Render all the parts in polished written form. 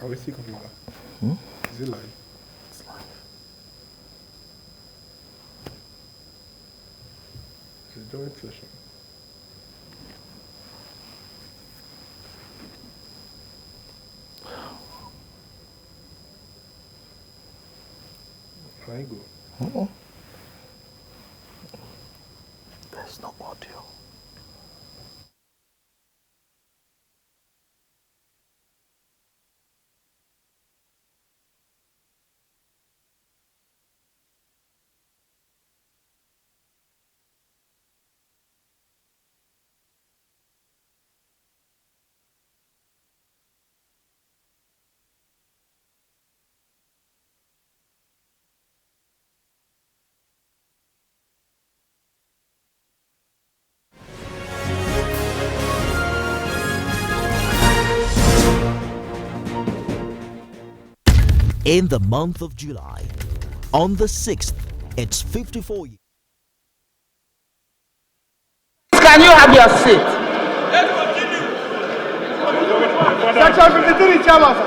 Are we still coming back? Is it live? It's live. It's a joint session. Can I go? There's no audio. In the month of July, on the 6th, it's 54 years. Can you have your seat? Section 53, Chairman.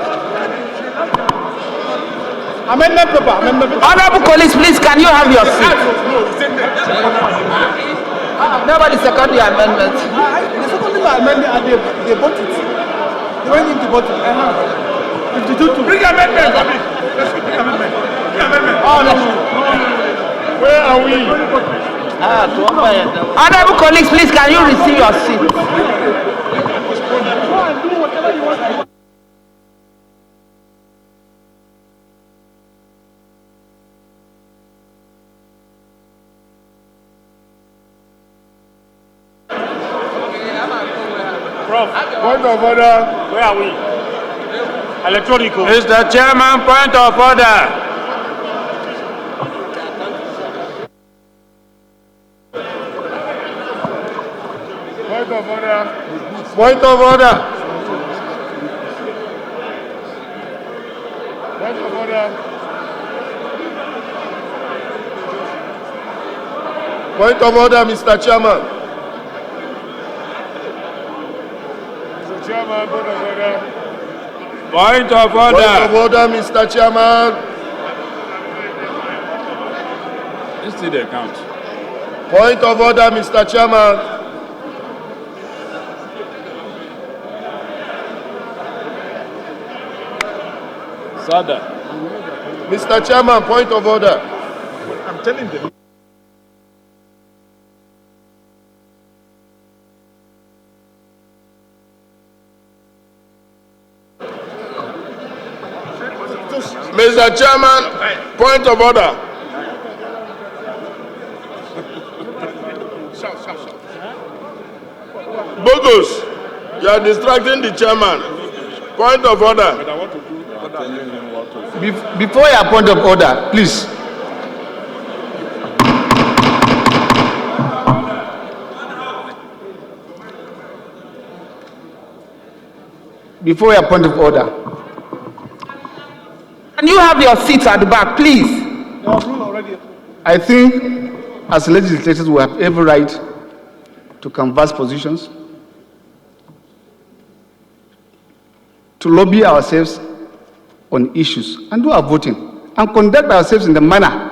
Amendment paper. Honorable colleagues, please, can you have your seat? Nobody second the amendment. The second amendment, and they voted. They went into voting. 52 to. Bring amendment. Bring amendment. Oh, no. Where are we? Honorable colleagues, please, can you receive your seat? Prof, point of order. Where are we? Electronic. Mr. Chairman, point of order. Point of order. Point of order. Point of order. Point of order, Mr. Chairman. Mr. Chairman, point of order. Point of order. Point of order, Mr. Chairman. Let's see the account. Point of order, Mr. Chairman. Sada. Mr. Chairman, point of order. I'm telling them. Mr. Chairman, point of order. Bogus, you are distracting the chairman. Point of order. Before your point of order, please. Before your point of order. Can you have your seats at the back, please? I think as legislators we have every right to canvass positions, to lobby ourselves on issues and do our voting and conduct ourselves in the manner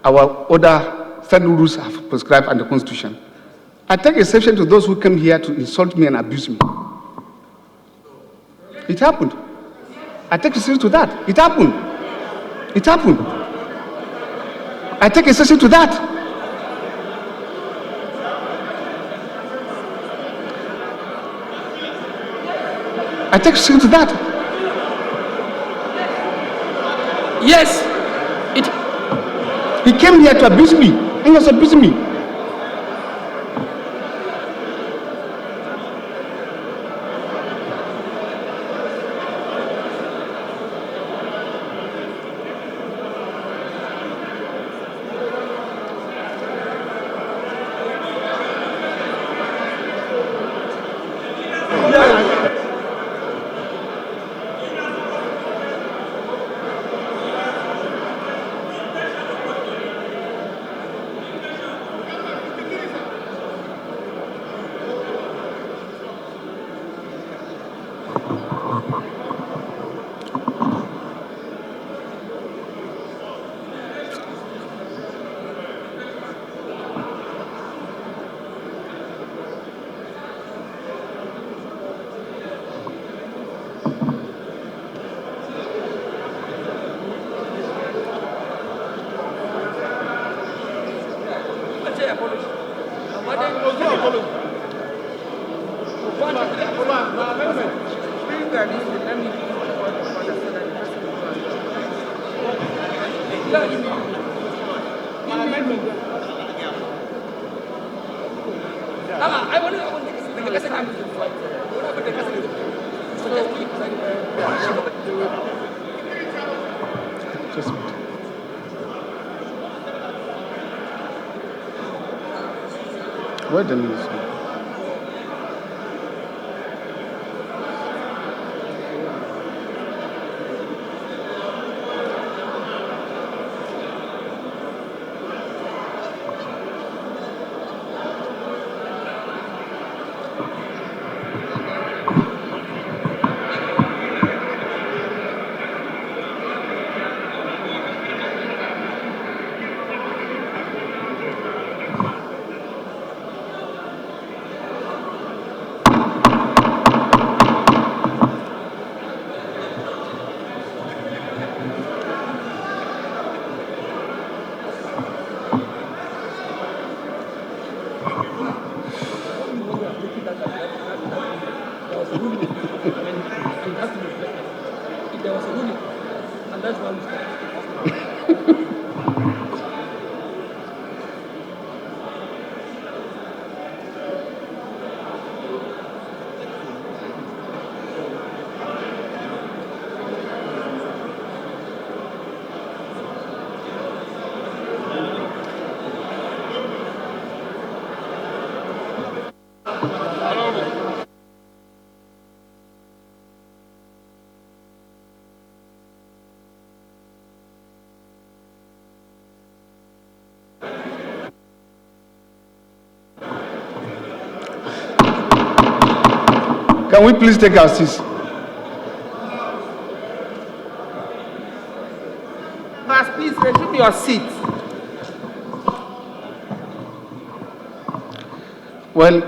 our other federal rules have prescribed under the Constitution. I take exception to those who came here to insult me and abuse me. It happened. I take exception to that. It happened. It happened. I take exception to that. I take exception to that. Yes. He came here to abuse me, and he was abusing me. Where the news? Can we please take our seats? Mas, please resume your seat. Well,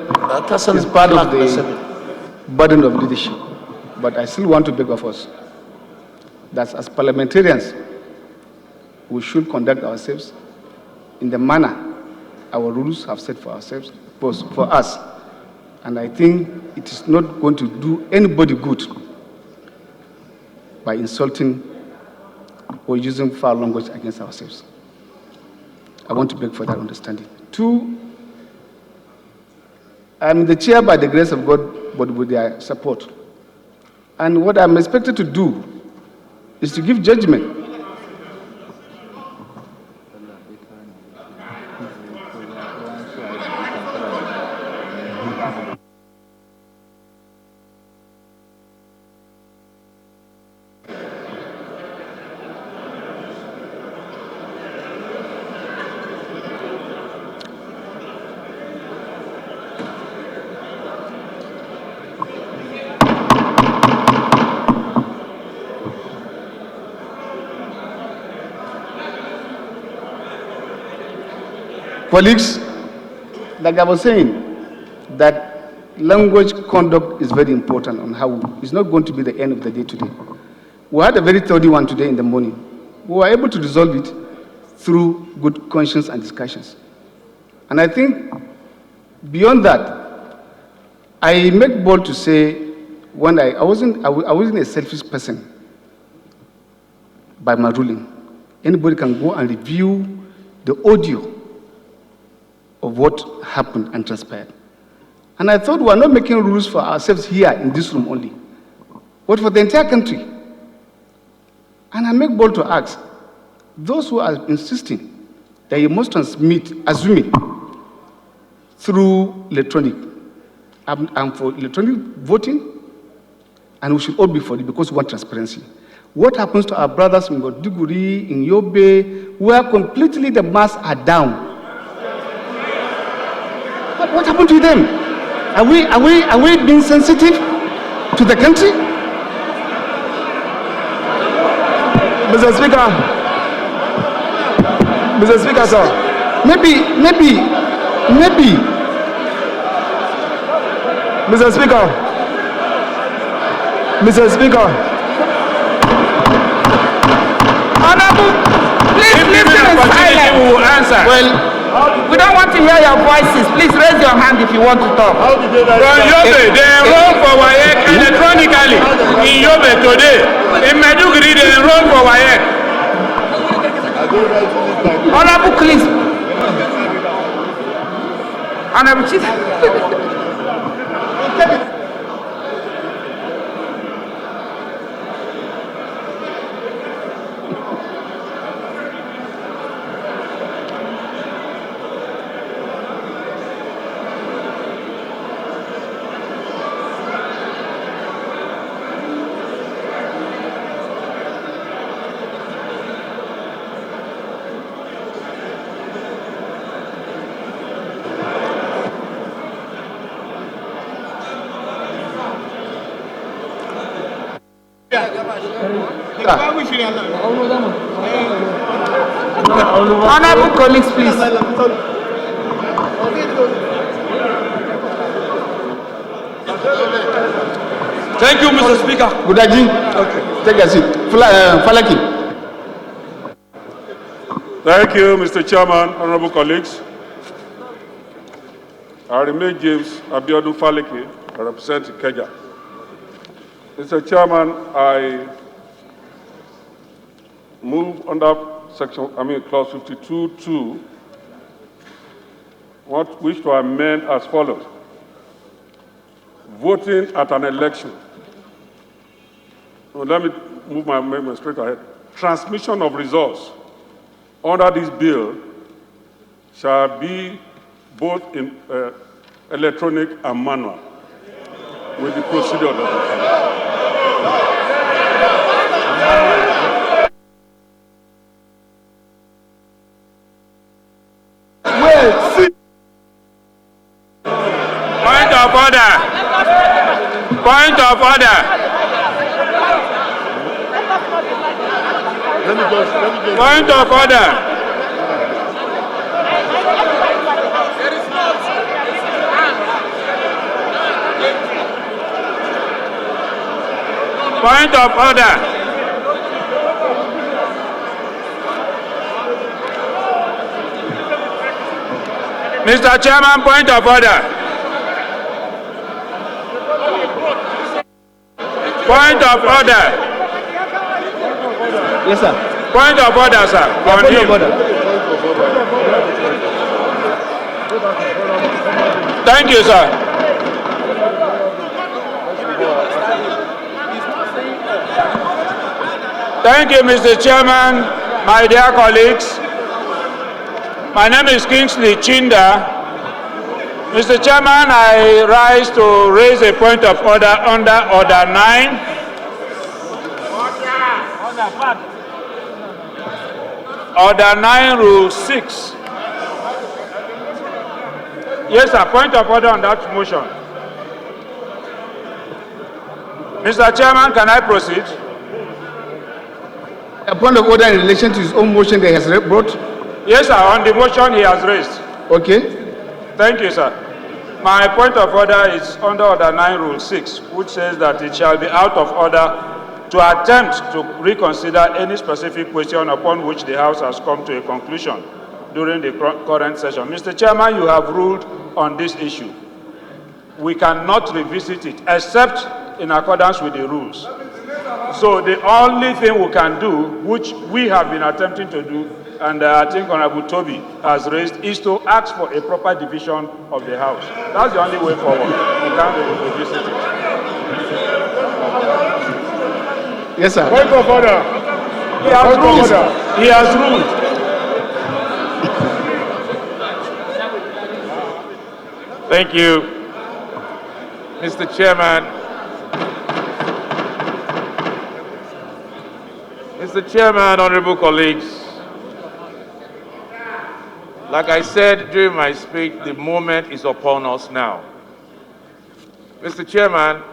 it's part of the burden of leadership, but I still want to beg of us that as parliamentarians, we should conduct ourselves in the manner our rules have set for ourselves, for us. And I think it is not going to do anybody good by insulting or using foul language against ourselves. I want to beg for that understanding. Two, I'm the chair by the grace of God, but with their support. And what I'm expected to do is to give judgment. Colleagues, like I was saying, that language conduct is very important on how it's not going to be the end of the day today. We had a very thorough one today in the morning. We were able to resolve it through good conscience and discussions. And I think beyond that, I make bold to say when I wasn't a selfish person by my ruling. Anybody can go and review the audio of what happened and transpired. And I thought we are not making rules for ourselves here in this room only, but for the entire country. And I make bold to ask, those who are insisting that you must transmit, assuming, through electronic, I'm for electronic voting, and we should all be for it because we want transparency. What happens to our brothers in Goduguri, in Yobe, where completely the masks are down? What happened to them? Are we being sensitive to the country? Mr. Speaker, sir. Maybe. Mr. Speaker. Mr. Speaker. Honorable, please listen in silence. We will answer. Well, We don't want to hear your voices. Please raise your hand if you want to talk. From Yobe, they enroll for WAEC electronically. In Yobe today, in Maiduguri, they enroll for WAEC. Honorable, please. Honorable Chief. Honorable colleagues, please. Thank you, Mr. Speaker. Gudaji, take a seat. Falaki. Thank you, Mr. Chairman, honorable colleagues. I remain James Abiodun Falaki, I represent Ikeja. Mr. Chairman, I move under clause 52(2), wish to amend as follows. Voting at an election. Well, let me move my amendment straight ahead. Transmission of results under this bill shall be both in electronic and manual with the procedure that Point of order. Point of order. Point of order. Point of order. Mr. Chairman, point of order. Point of order. Yes, sir. Point of order, sir. Point of order. Thank you, sir. Thank you, Mr. Chairman, my dear colleagues. My name is Kingsley Chinda. Mr. Chairman, I rise to raise a point of order under Order 9. Order 9, Rule 6. Yes, sir, point of order on that motion. Mr. Chairman, can I proceed? A point of order in relation to his own motion that he has brought. Yes, sir, on the motion he has raised. Okay. Thank you, sir. My point of order is under Order 9, Rule 6, which says that it shall be out of order to attempt to reconsider any specific question upon which the House has come to a conclusion during the current session. Mr. Chairman, you have ruled on this issue. We cannot revisit it except in accordance with the rules. So the only thing we can do, which we have been attempting to do, and I think Honorable Toby has raised, is to ask for a proper division of the House. That's the only way forward. We can't revisit it. Yes, sir. Point of order. He has ruled. He has ruled. Thank you, Mr. Chairman. Mr. Chairman, honorable colleagues, like I said during my speech, the moment is upon us now. Mr. Chairman,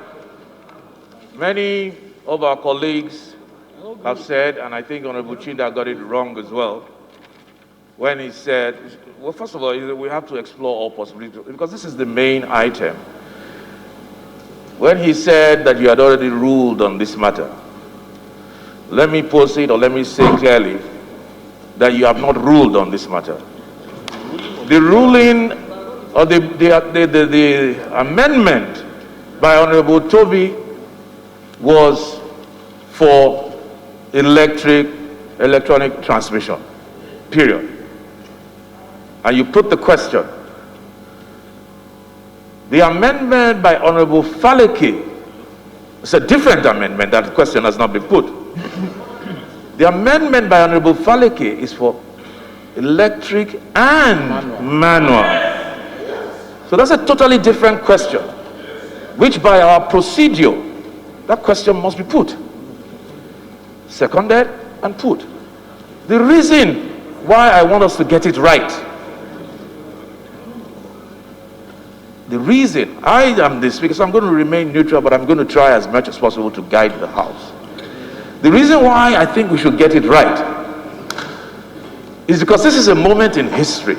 many of our colleagues have said, and I think Honorable Chinda got it wrong as well, when he said, well, first of all, we have to explore all possibilities, because this is the main item. when he said that you had already ruled on this matter. Let me pose it, or let me say clearly, that you have not ruled on this matter. The ruling, or the amendment by Honorable Toby was for electronic transmission, period. And you put the question. The amendment by Honorable Faleke is a different amendment. That question has not been put. The amendment by Honorable Faleke is for electric and manual. So that's a totally different question, which by our procedure, that question must be put. Seconded and put. The reason why I want us to get it right, the reason, I am the speaker, so I'm going to remain neutral, but I'm going to try as much as possible to guide the House. The reason why I think we should get it right is because this is a moment in history,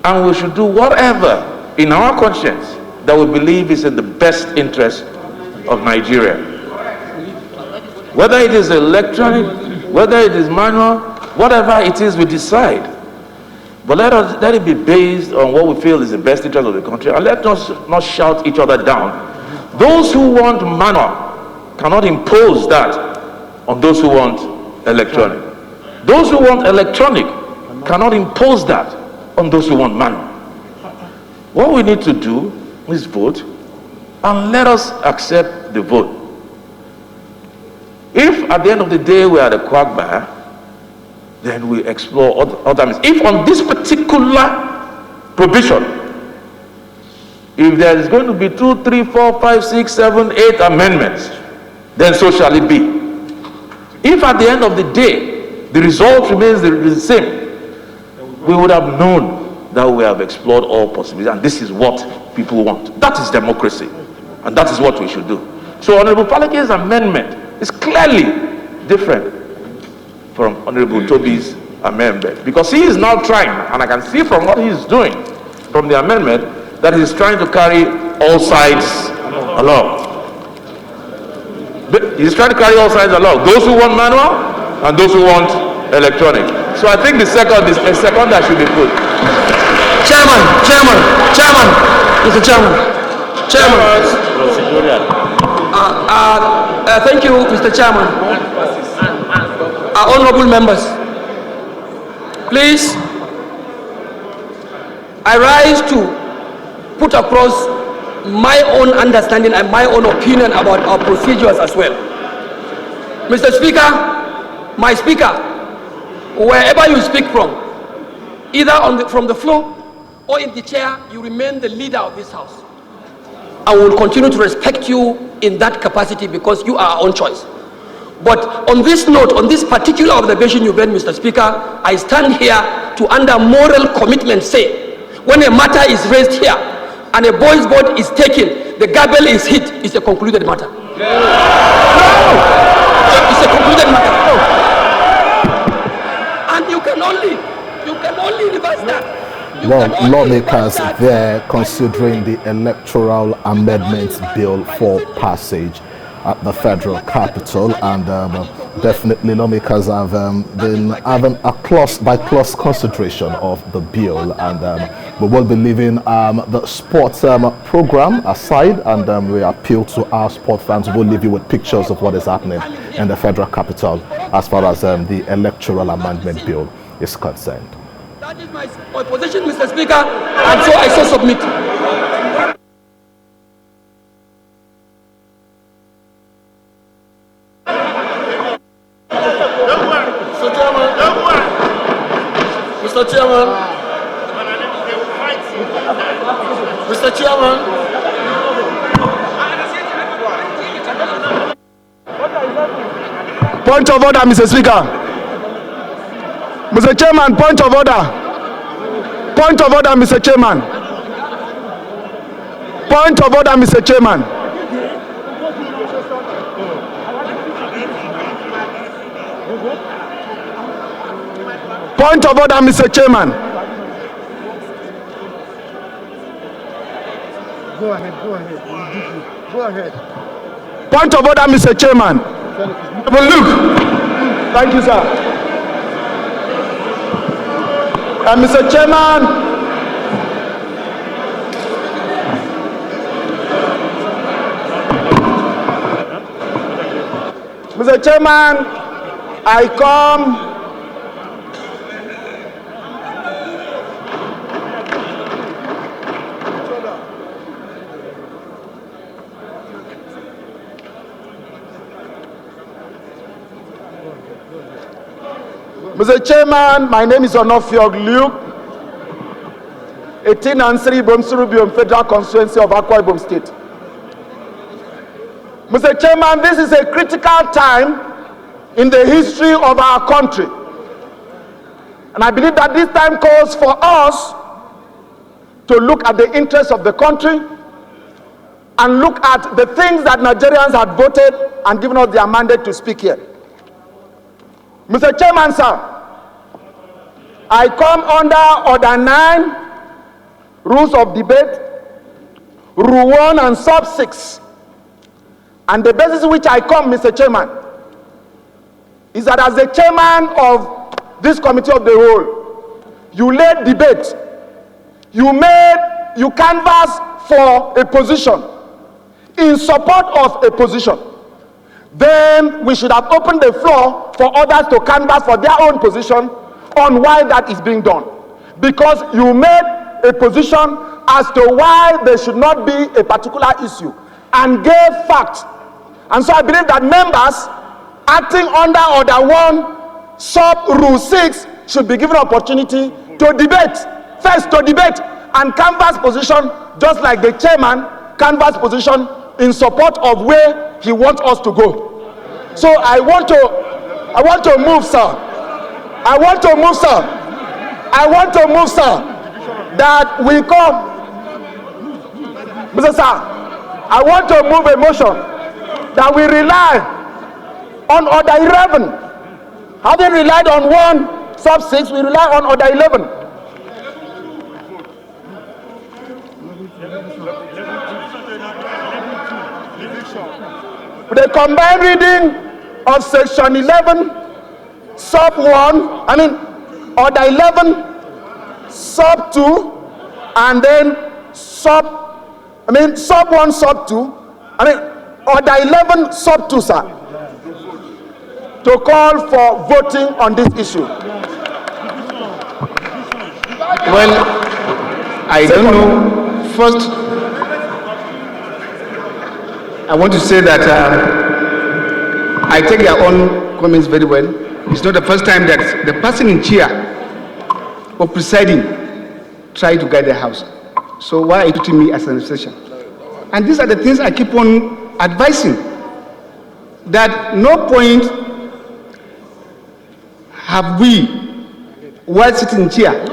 and we should do whatever in our conscience that we believe is in the best interest of Nigeria. Whether it is electronic, whether it is manual, whatever it is we decide. But let it be based on what we feel is the best interest of the country, and let us not shout each other down. Those who want manual cannot impose that on those who want electronic. Those who want electronic cannot impose that on those who want manual. What we need to do is vote, and let us accept the vote. If at the end of the day we are the quagmire, then we explore other means. If on this particular provision, if there is going to be 2, 3, 4, 5, 6, 7, 8 amendments, then so shall it be. If at the end of the day, the result remains the same, we would have known that we have explored all possibilities, and this is what people want. That is democracy, and that is what we should do. So Honorable Faleke's amendment is clearly different from Honorable Toby's amendment, because he is now trying, and I can see from what he is doing from the amendment, that he is trying to carry all sides along. He is trying to carry all sides along. Those who want manual and those who want electronic. So I think the second is a second that should be put. Chairman, Mr. Chairman. Thank you, Mr. Chairman. Honorable members, please, I rise to put across my own understanding and my own opinion about our procedures as well. Mr. Speaker, my speaker, wherever you speak from, either from the floor or in the chair, you remain the leader of this House. I will continue to respect you in that capacity because you are our own choice. But on this note, on this particular observation you made, Mr. Speaker, I stand here to, under moral commitment, say, when a matter is raised here and a boy's vote is taken, the gavel is hit, it's a concluded matter. It's a concluded matter. And you can only reverse that. Lawmakers there considering the Electoral Amendment Bill for passage at the federal capital, and definitely lawmakers have been having a clause-by-clause consideration of the bill, and we will be leaving the sports program aside, and we appeal to our sport fans. We'll leave you with pictures of what is happening in the federal capital as far as the Electoral Amendment Bill is concerned. That is my position, Mr. Speaker, and so I so submit. Mr. Chairman. Mr. Chairman. Point of order, Mr. Speaker. Mr. Chairman, point of order. Point of order, Mr. Chairman. Point of order, Mr. Chairman. Point of order, Mr. Chairman. Go ahead. Go ahead. Point of order, Mr. Chairman. Look. Thank you, sir. Mr. Chairman, I come Mr. Chairman, my name is Onofiog Luke, 18 and 3 Bomsurubium Federal Constituency of Akwa Ibom State. Mr. Chairman, this is a critical time in the history of our country. And I believe that this time calls for us to look at the interests of the country and look at the things that Nigerians had voted and given us their mandate to speak here. Mr. Chairman, sir, I come under Order 9, Rules of Debate, Rule 1 and Sub 6. And the basis on which I come, Mr. Chairman, is that as the chairman of this committee of the whole, you led debate, you canvassed for a position, in support of a position. Then we should have opened the floor for others to canvass for their own position on why that is being done. Because you made a position as to why there should not be a particular issue and gave facts. And so I believe that members acting under Order 1, Sub Rule 6 should be given opportunity to debate. First to debate and canvass position, just like the chairman canvass position in support of where he wants us to go. So I want to move, sir. I want to move, sir, that we come. Mr. Sir, I want to move a motion that we rely on Order 11. Having relied on 1 Sub 6, we rely on Order 11. The combined reading of Section 11, Sub 1, Order 11, Sub 2, and then Sub 1, Sub 2, Order 11, Sub 2, sir, to call for voting on this issue. Well, I don't know. First, I want to say that I take their own comments very well. It's not the first time that the person in chair or presiding tried to guide the house. So why are you treating me as an administration? And these are the things I keep on advising, that no point have we, while sitting in chair,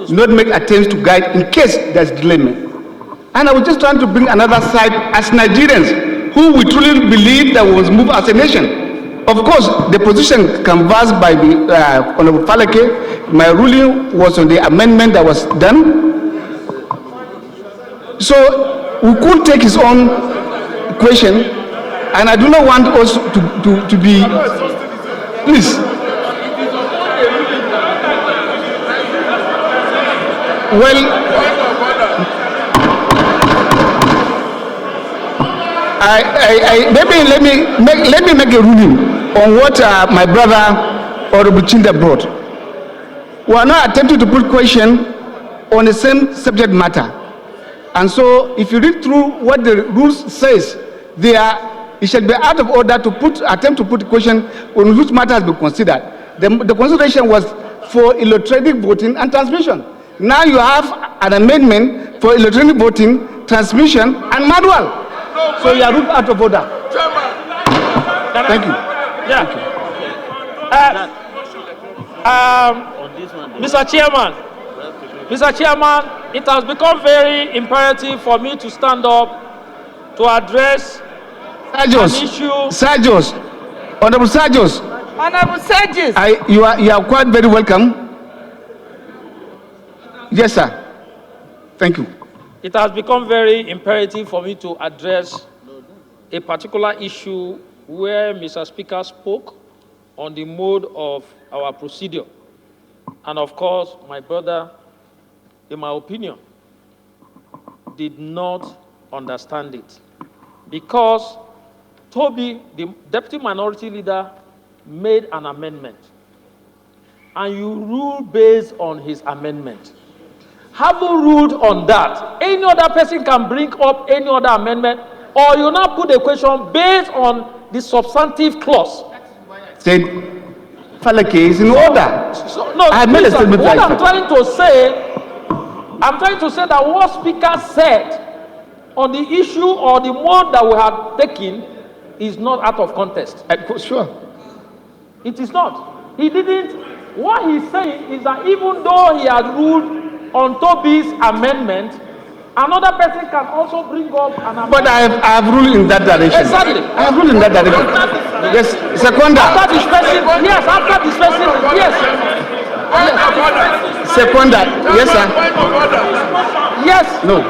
not make attempts to guide in case there's dilemma. And I was just trying to bring another side as Nigerians who we truly believe that we must move as a nation. Of course, the position canvassed by the Honorable Falake, my ruling was on the amendment that was done. So we could take his own question, and I do not want us to be, please. Well, let me make a ruling on what my brother Honorable Chinda brought. We are not attempting to put question on the same subject matter. And so if you read through what the rules says, it should be out of order to attempt to put a question on which matter has been considered. The consideration was for electronic voting and transmission. Now you have an amendment for electronic voting, transmission, and manual. So you are ruled out of order. Thank you. Yeah. Mr. Chairman, it has become very imperative for me to stand up to address an issue. Sergius, Honorable Sergius. Honorable Sergius. You are quite very welcome. Yes, sir. Thank you. it has become very imperative for me to address a particular issue where Mr. Speaker spoke on the mode of our procedure. And of course, my brother, in my opinion, did not understand it. Because Toby, the Deputy Minority Leader, made an amendment. And you rule based on his amendment. Having ruled on that, any other person can bring up any other amendment, or you now put a question based on the substantive clause. Said, Falake is in order. No, I made a statement. What I'm trying to say that what Speaker said on the issue or the mode that we have taken is not out of context. Sure. It is not. He didn't. What he's saying is that even though he had ruled on Toby's amendment, another person can also bring up an amendment. But I have ruled in that direction. Exactly. I have ruled in that direction. Yes, Seconder. After this person, yes, after this person, yes. Seconder, yes, sir. Yes. No.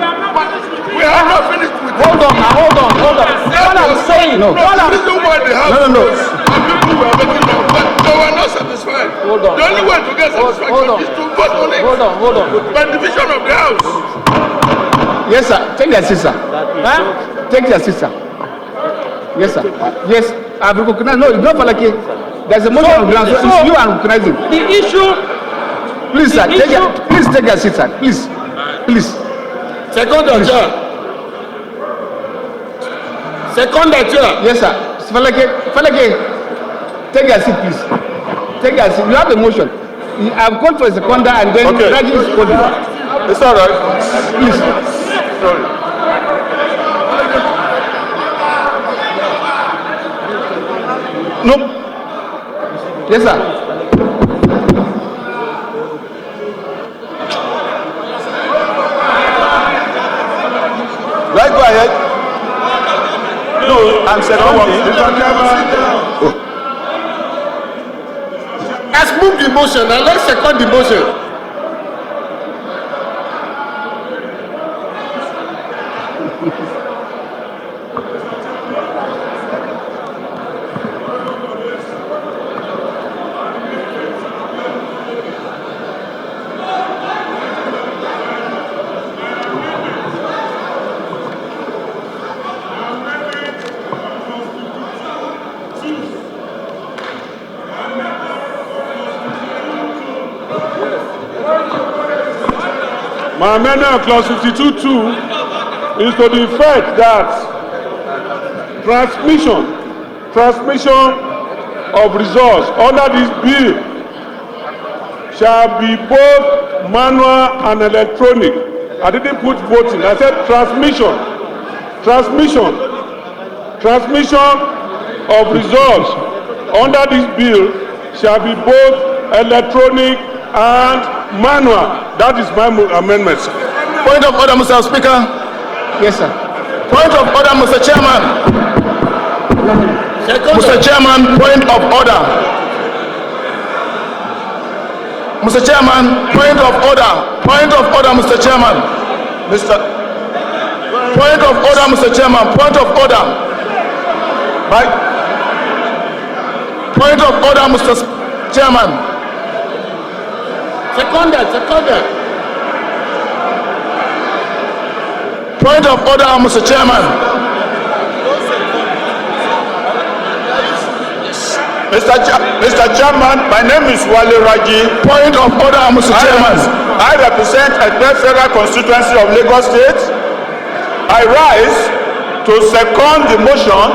We have not finished with Hold on. What I'm saying. No. The reason why they have No. people were making them, but they were not satisfied. Hold on. The only way to get satisfaction is to vote on it. Hold on. By division of the house. Yes, sir. Take your sister. Take your sister. Yes, sir. Yes, I've recognized. No, it's not for like there's a motion of ground, so it's you are recognizing. The issue. Please, sir. Please take your sister. Please. Second chair. Yes, sir. Falake, take your seat, please. Take your seat. You have a motion. I've called for a seconder and then Raji is called. It's all right. Please. Sorry. No. Yes, sir. Right, go ahead. No, I'm seconding. Let's move the motion and let's second the motion. My amendment of clause 52(2) is to the effect that transmission of results under this bill shall be both manual and electronic. I didn't put voting. I said transmission of results under this bill shall be both electronic and manual. That is my amendment. Point of order, Mr. Speaker. Yes, sir. Point of order, Mr. Chairman. Mr. Chairman, point of order. Mr. Chairman, point of order. Point of order, Mr. Chairman. Point of order, Mr. Chairman. Point of order. Point of order, Mr. Chairman. Seconded. Point of order, Mr. Chairman. Mr. Chairman, my name is Wale Raji. Point of order, Mr. Chairman. I represent a federal constituency of Lagos State. I rise to second the motion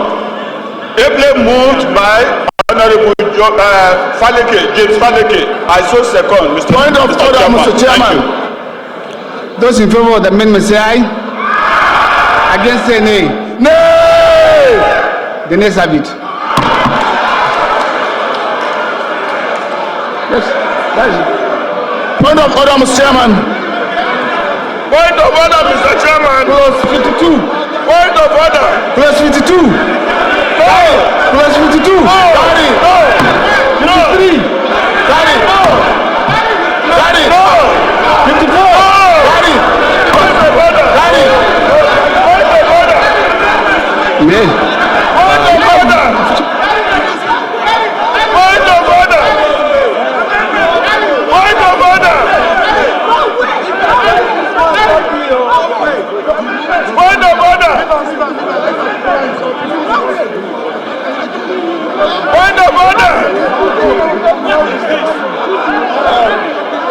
ably moved by Honorable James Faleke. I so second, Mr. Point of order, Mr. Chairman. Those in favor of the amendment say aye. Against say nay. Nay! The nays have it. Yes, that is it. Point of order, Mr. Chairman. Point of order, Mr. Chairman. Clause 52. Point of order. Clause 52. No. Clause 52. Carry. No. 53. Carry. No. Carry. No. 54. Carry. Point of order. Carry. Amen. Point of order. Point of order. Point of order. Point of order. Point of order.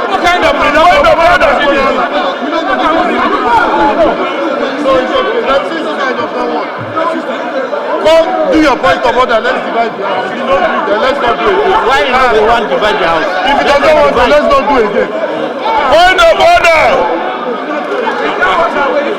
What kind of point of order? So it's okay. Let's see this kind of one. Come do your point of order. Let's divide the house. If you don't do it, then let's not do it again. Why you don't want to divide the house? If you don't want to, let's not do it again. Point of order.